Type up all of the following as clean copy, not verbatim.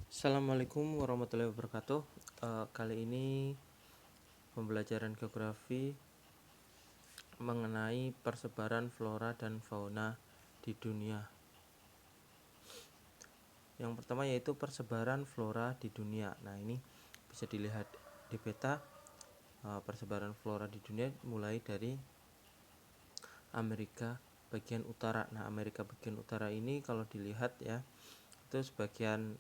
Assalamualaikum warahmatullahi wabarakatuh. Kali ini pembelajaran geografi mengenai persebaran flora dan fauna di dunia. Yang pertama yaitu persebaran flora di dunia. Nah, ini bisa dilihat di peta persebaran flora di dunia mulai dari Amerika bagian utara. Nah, Amerika bagian utara ini kalau dilihat ya, itu sebagian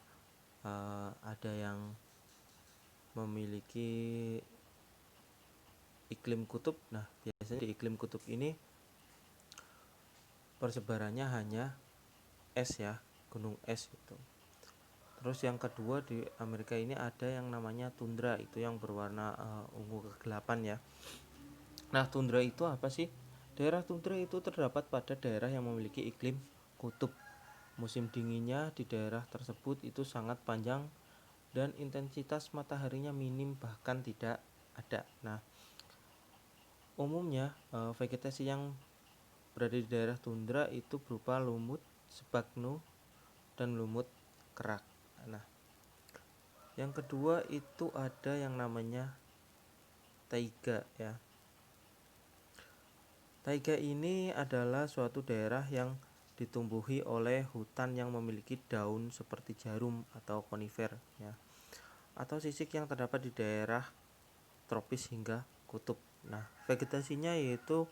ada yang memiliki iklim kutub. Nah, biasanya di iklim kutub ini persebarannya hanya es ya, gunung es gitu. Terus yang kedua di Amerika ini ada yang namanya tundra, itu yang berwarna ungu kegelapan ya. Nah, tundra itu apa sih? Daerah tundra itu terdapat pada daerah yang memiliki iklim kutub. Musim dinginnya di daerah tersebut itu sangat panjang dan intensitas mataharinya minim bahkan tidak ada. Nah, umumnya vegetasi yang berada di daerah tundra itu berupa lumut sphagnum dan lumut kerak. Nah, yang kedua itu ada yang namanya taiga ya. Taiga ini adalah suatu daerah yang ditumbuhi oleh hutan yang memiliki daun seperti jarum atau konifer ya, atau sisik yang terdapat di daerah tropis hingga kutub. Nah, vegetasinya yaitu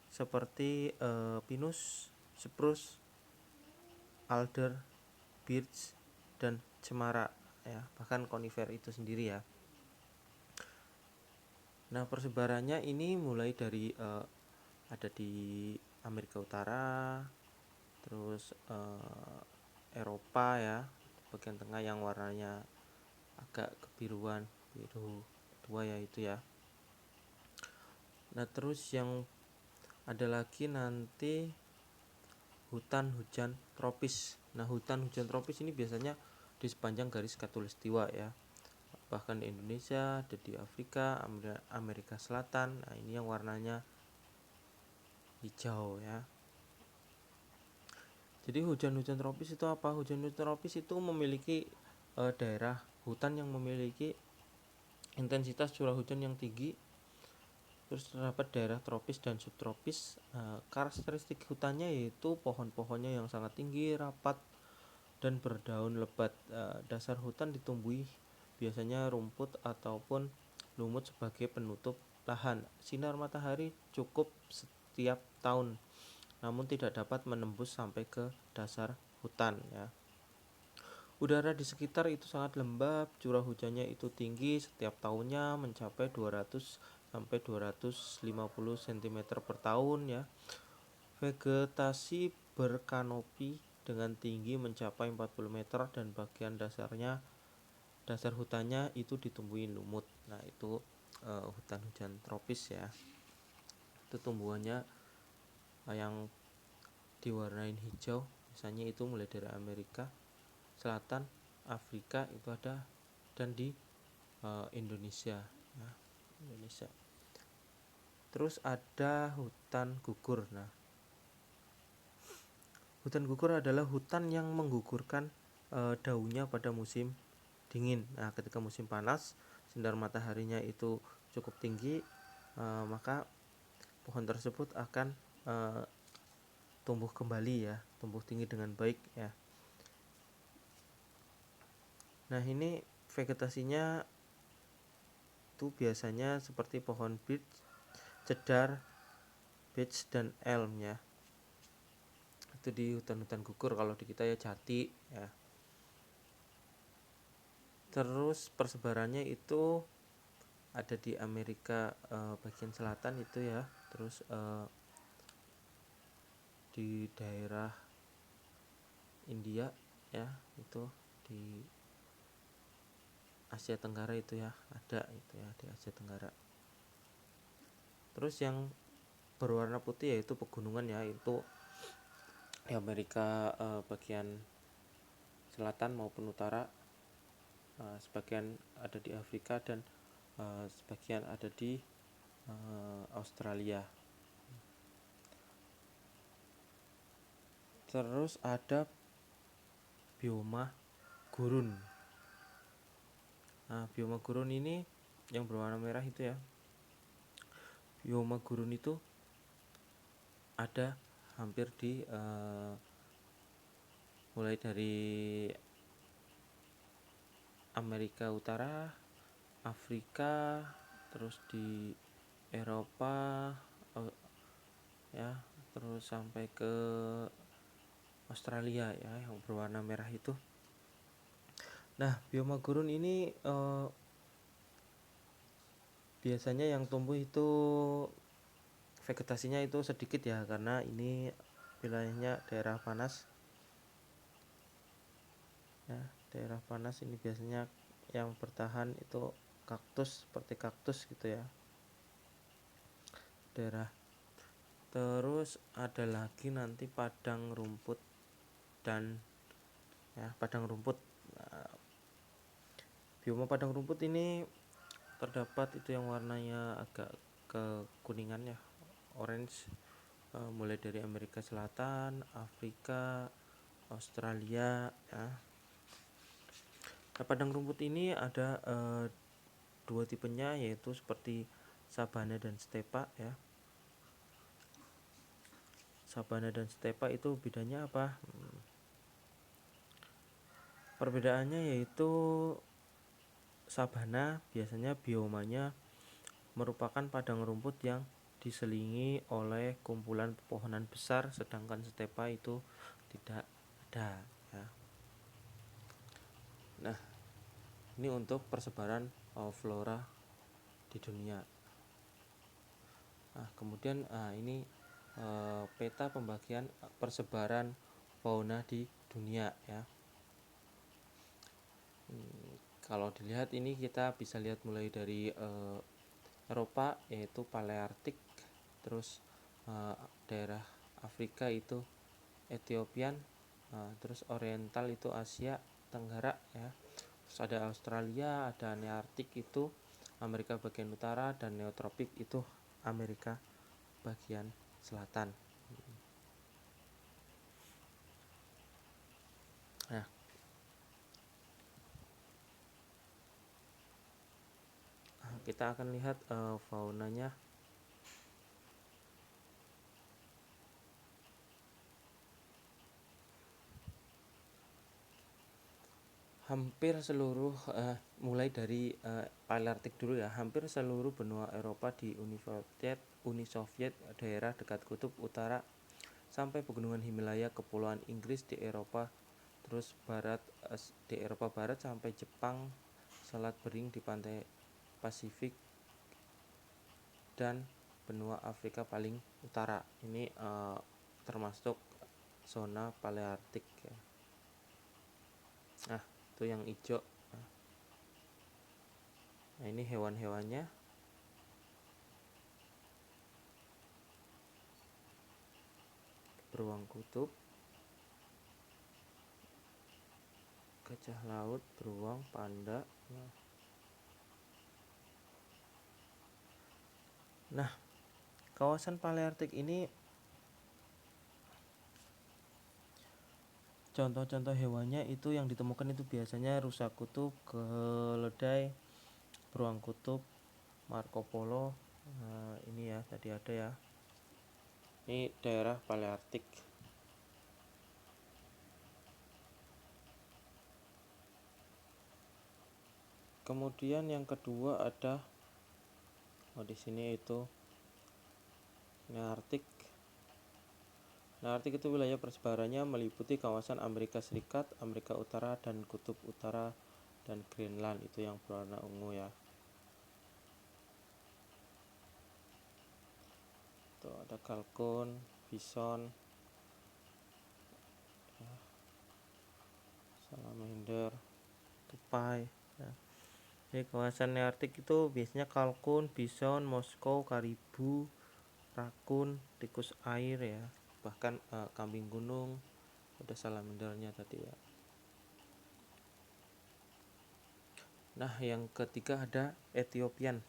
seperti pinus, spruce, alder, birch, dan cemara ya, bahkan konifer itu sendiri ya. Nah, persebarannya ini mulai dari ada di Amerika Utara, terus Eropa ya, bagian tengah yang warnanya agak kebiruan, biru tua ya itu ya. Nah, terus yang ada lagi nanti hutan hujan tropis. Nah, hutan hujan tropis ini biasanya di sepanjang garis khatulistiwa ya, bahkan di Indonesia, ada di Afrika, Amerika Selatan. Nah, ini yang warnanya hijau ya. Jadi hujan-hujan tropis itu apa? Hujan-hujan tropis itu memiliki daerah hutan yang memiliki intensitas curah hujan yang tinggi. Terus terdapat daerah tropis dan subtropis. Karakteristik hutannya yaitu pohon-pohonnya yang sangat tinggi, rapat, dan berdaun lebat. Dasar hutan ditumbuhi biasanya rumput ataupun lumut sebagai penutup lahan. Sinar matahari cukup setiap tahun, namun tidak dapat menembus sampai ke dasar hutan ya. Udara di sekitar itu sangat lembab, curah hujannya itu tinggi setiap tahunnya mencapai 200 sampai 250 cm per tahun ya. Vegetasi berkanopi dengan tinggi mencapai 40 meter dan bagian dasar hutannya itu ditumbuhi lumut. Nah, itu hutan hujan tropis ya. Itu tumbuhannya yang diwarnain hijau, misalnya itu mulai dari Amerika Selatan, Afrika itu ada, dan di Indonesia ya, Indonesia. Terus ada hutan gugur. Nah, hutan gugur adalah hutan yang menggugurkan daunnya pada musim dingin. Nah, ketika musim panas sinar mataharinya itu cukup tinggi, maka pohon tersebut akan tumbuh kembali ya, tumbuh tinggi dengan baik ya. Nah, ini vegetasinya itu biasanya seperti pohon birch, cedar, beech, dan elm ya. Itu di hutan-hutan gugur, kalau di kita ya jati ya. Terus persebarannya itu ada di Amerika bagian selatan itu ya. Terus di daerah India ya, itu di Asia Tenggara itu ya, ada itu ya di Asia Tenggara. Terus yang berwarna putih yaitu pegunungan ya, itu di Amerika bagian selatan maupun utara, sebagian ada di Afrika dan sebagian ada di Australia. Terus ada bioma gurun. Nah, bioma gurun ini yang berwarna merah itu ya, bioma gurun itu ada hampir di mulai dari Amerika Utara, Afrika, terus di Eropa, ya, terus sampai ke Australia ya, yang berwarna merah itu. Nah, bioma gurun ini biasanya yang tumbuh itu vegetasinya itu sedikit ya, karena ini wilayahnya daerah panas ya. Daerah panas ini biasanya yang bertahan itu kaktus, seperti kaktus gitu ya, daerah. Terus ada lagi nanti padang rumput dan ya, padang rumput. Nah, bioma padang rumput ini terdapat itu yang warnanya agak kekuningan ya, orange, mulai dari Amerika Selatan, Afrika, Australia ya. Nah, padang rumput ini ada dua tipenya, yaitu seperti sabana dan stepa ya. Sabana dan stepa itu bedanya apa? Perbedaannya yaitu sabana biasanya biomanya merupakan padang rumput yang diselingi oleh kumpulan pepohonan besar, sedangkan stepa itu tidak ada ya. Nah, ini untuk persebaran flora di dunia. Nah, kemudian ini peta pembagian persebaran fauna di dunia ya. Kalau dilihat ini kita bisa lihat mulai dari Eropa yaitu Paleartik, terus daerah Afrika itu Ethiopian, terus Oriental itu Asia Tenggara ya. Terus ada Australia, ada Nearktik itu Amerika bagian utara, dan Neotropik itu Amerika bagian selatan. Nah, kita akan lihat faunanya. Hampir seluruh mulai dari Paleartik dulu ya, hampir seluruh benua Eropa di Uni Soviet, daerah dekat kutub utara, sampai pegunungan Himalaya, kepulauan Inggris di Eropa, terus barat di Eropa Barat sampai Jepang, Selat Bering di pantai Pasifik, dan benua Afrika paling utara. Ini termasuk zona Paleartik ya. Nah, itu yang hijau. Nah, ini hewan-hewannya. Beruang kutub, gajah laut, beruang, panda. Nah, kawasan Paleartik ini contoh-contoh hewannya itu yang ditemukan itu biasanya rusa kutub, keledai, beruang kutub, Marco Polo. Nah, ini ya tadi ada ya. Ini daerah Paleartik. Kemudian yang kedua ada di sini itu Nearktik. Nearktik itu wilayah persebarannya meliputi kawasan Amerika Serikat, Amerika Utara, dan Kutub Utara, dan Greenland itu yang berwarna ungu ya. Tuh ada kalkun, bison, ya, salamander, tupai ya. Di kawasan Nearktik itu biasanya kalkun, bison, moskow, karibu, rakun, tikus air ya, bahkan kambing gunung, ada salamandernya tadi ya. Nah, yang ketiga ada Ethiopian.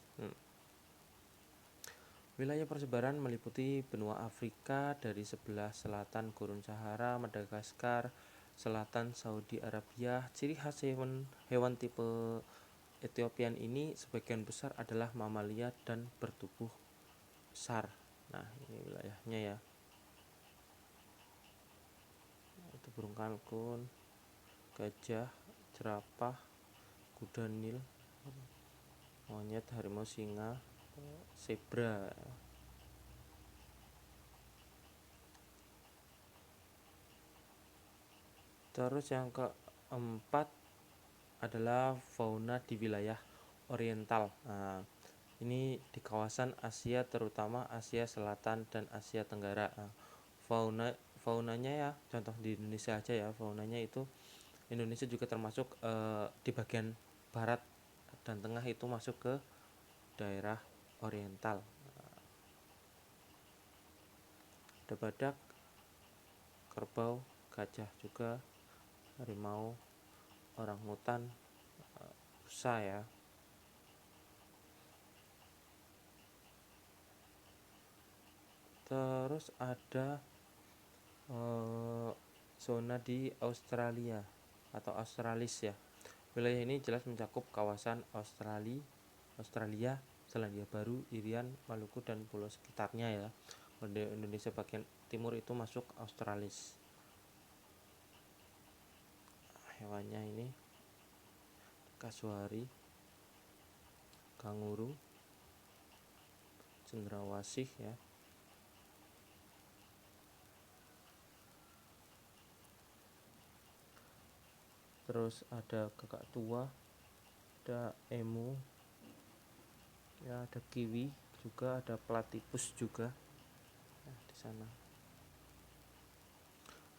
Wilayah persebaran meliputi benua Afrika dari sebelah selatan Gurun Sahara, Madagaskar, selatan Saudi Arabia. Ciri khas hewan tipe Ethiopian ini sebagian besar adalah mamalia dan bertubuh besar. Nah, ini wilayahnya ya. Itu burung kalkun, gajah, jerapah, kuda Nil, monyet, harimau, singa, zebra. Terus yang keempat adalah fauna di wilayah oriental. Nah, ini di kawasan Asia, terutama Asia Selatan dan Asia Tenggara. Nah, faunanya ya, contoh di Indonesia aja ya, faunanya itu Indonesia juga termasuk di bagian barat dan tengah itu masuk ke daerah oriental. Ada badak, kerbau, gajah juga, harimau, orangutan, rusa ya. Terus ada zona di Australia atau Australis ya. Wilayah ini jelas mencakup kawasan Australia, Selandia Baru, Irian, Maluku dan pulau sekitarnya ya. Di Indonesia bagian timur itu masuk Australis. Hewannya ini kasuari, kanguru, cendrawasih ya. Terus ada kakak tua, ada emu, ya ada kiwi juga, ada platypus juga ya, di sana.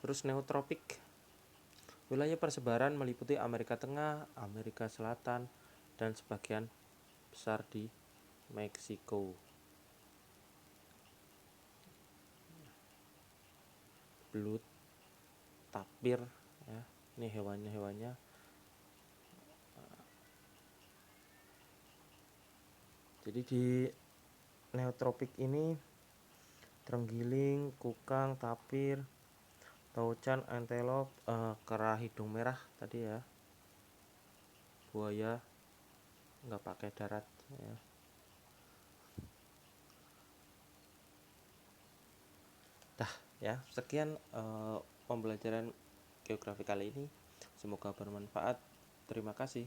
Terus neotropik, wilayah persebaran meliputi Amerika Tengah, Amerika Selatan, dan sebagian besar di Meksiko. Belut, tapir ya, ini hewannya. Jadi di neotropik ini terenggiling, kukang, tapir, taucan, antelop, kera hidung merah tadi ya, buaya nggak pakai darat ya. Ya, sekian pembelajaran geografi kali ini, semoga bermanfaat. Terima kasih.